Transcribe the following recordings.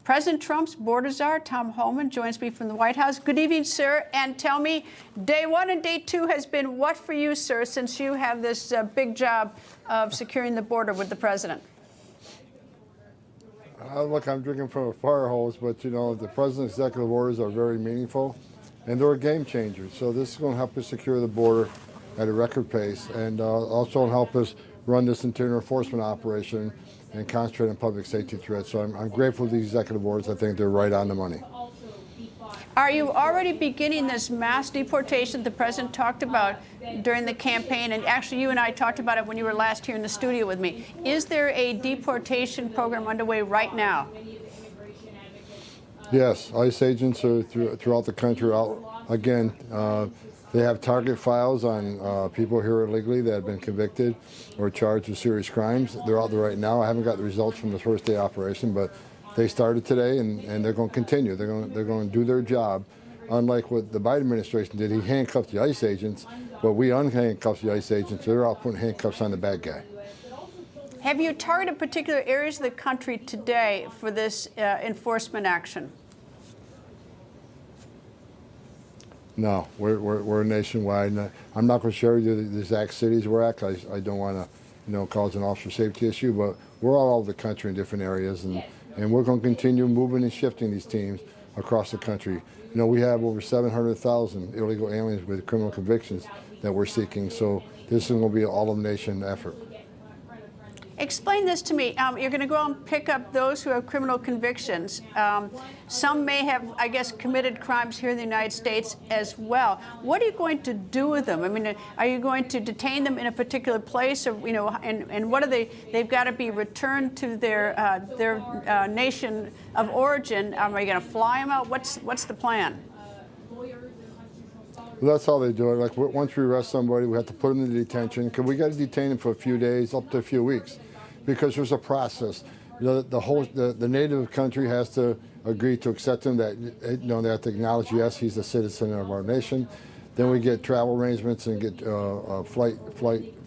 President Trump's border czar, Tom Homan, joins me from the White House. Good evening, sir. And tell me, day one and day two has been what for you, sir, since you have this big job of securing the border with the president? Look, I'm drinking from a fire hose, but, you know, the president's executive orders are very meaningful, and they're a game changer. So this is going to help us secure the border at a record pace, and also help us run this interior enforcement operation and concentrate on public safety threats. So I'm grateful to these executive orders. I think they're right on the money. Are you already beginning this mass deportation the president talked about during the campaign? And actually, you and I talked about it when you were last here in the studio with me. Is there a deportation program underway right now? Yes, ICE agents are throughout the country. Again, they have target files on people here illegally that have been convicted or charged with serious crimes. They're out there right now. I haven't got the results from the first day operation, but they started today, and they're going to continue. They're going to do their job. Unlike what the Biden administration did, he handcuffed the ICE agents, but we unhandcuffed the ICE agents. They're out putting handcuffs on the bad guy. Have you targeted particular areas of the country today for this enforcement action? No, we're nationwide. I'm not going to share you the exact cities we're at. I don't want to, you know, cause an officer safety issue. But we're all over the country in different areas, and we're going to continue moving and shifting these teams across the country. You know, we have over 700,000 illegal aliens with criminal convictions that we're seeking. So this is going to be an all-of-nation effort. Explain this to me. You're going to go and pick up those who have criminal convictions. Some may have, I guess, committed crimes here in the United States as well. What are you going to do with them? I mean, are you going to detain them in a particular place, or, you know, and what are they? They've got to be returned to their nation of origin. Are you going to fly them out? What's the plan? Well, that's how they do it. Like, once we arrest somebody, we have to put them in detention, because we got to detain them for a few days, up to a few weeks, because there's a process. You know, the native country has to agree to accept him. That, you know, they have to acknowledge, yes, he's a citizen of our nation. Then we get travel arrangements and get flight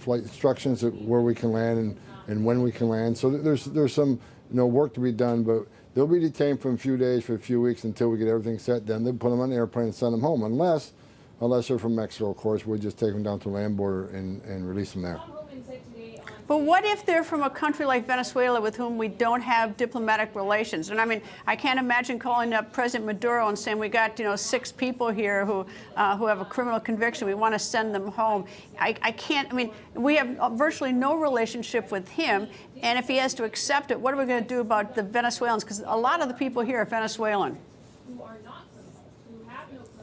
instructions of where we can land and when we can land. So there's some, you know, work to be done, but they'll be detained for a few days, for a few weeks, until we get everything set. Then they put them on an airplane and send them home, unless they're from Mexico, of course. We'll just take them down to the land border and release them there. But what if they're from a country like Venezuela with whom we don't have diplomatic relations? And I mean, I can't imagine calling up President Maduro and saying, we got, you know, 6 people here who have a criminal conviction. We want to send them home. I can't. I mean, we have virtually no relationship with him. And if he has to accept it, what are we going to do about the Venezuelans? Because a lot of the people here are Venezuelan.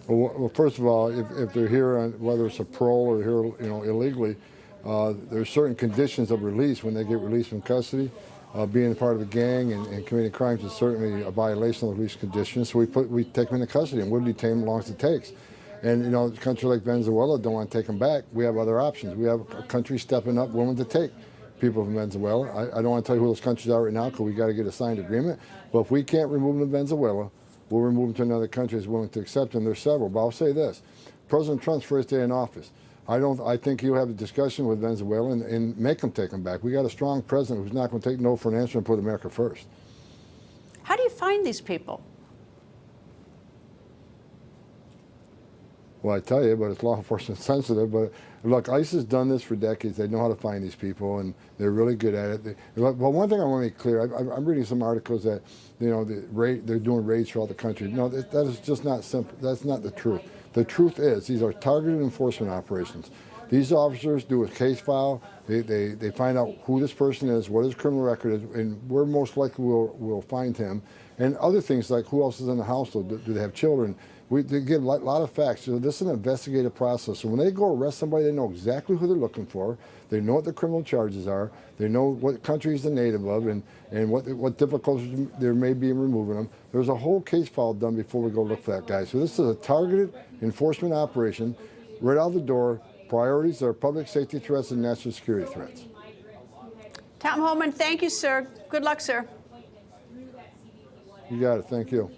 Well, first of all, if they're here, on, whether it's a parole or here, you know, illegally, there's certain conditions of release when they get released from custody. Being part of a gang and committing crimes is certainly a violation of the release conditions. So we take them into custody, and we'll detain them as long as it takes. And, you know, a country like Venezuela don't want to take them back. We have other options. We have a country stepping up, willing to take people from Venezuela. I don't want to tell you who those countries are right now, because we got to get a signed agreement. But if we can't remove them to Venezuela, we'll remove them to another country that's willing to accept them. There's several, but I'll say this: President Trump's first day in office, I think he'll have a discussion with Venezuela and make them take them back. We got a strong president who's not going to take no for an answer and put America first. How do you find these people? Well, I tell you, but it's law enforcement sensitive. But look, ICE has done this for decades. They know how to find these people, and they're really good at it. Well, one thing I want to make clear: I'm reading some articles that, you know, they're doing raids throughout the country. No, that is just not simple. That's not the truth. The truth is, these are targeted enforcement operations. These officers do a case file. They find out who this person is, what his criminal record is, and where most likely we'll find him, and other things like who else is in the household. Do they have children? They get a lot of facts. So this is an investigative process. So when they go arrest somebody, they know exactly who they're looking for. They know what the criminal charges are. They know what country he's the native of, and what difficulties there may be in removing them. There's a whole case file done before we go look for that guy. So this is a targeted enforcement operation. Right out the door, priorities are public safety threats and national security threats. Tom Homan, thank you, sir. Good luck, sir. You got it. Thank you.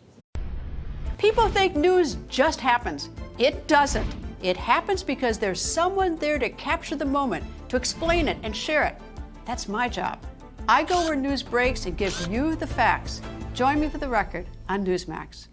People think news just happens. It doesn't. It happens because there's someone there to capture the moment, to explain it and share it. That's my job. I go where news breaks and give you the facts. Join me for the record on Newsmax.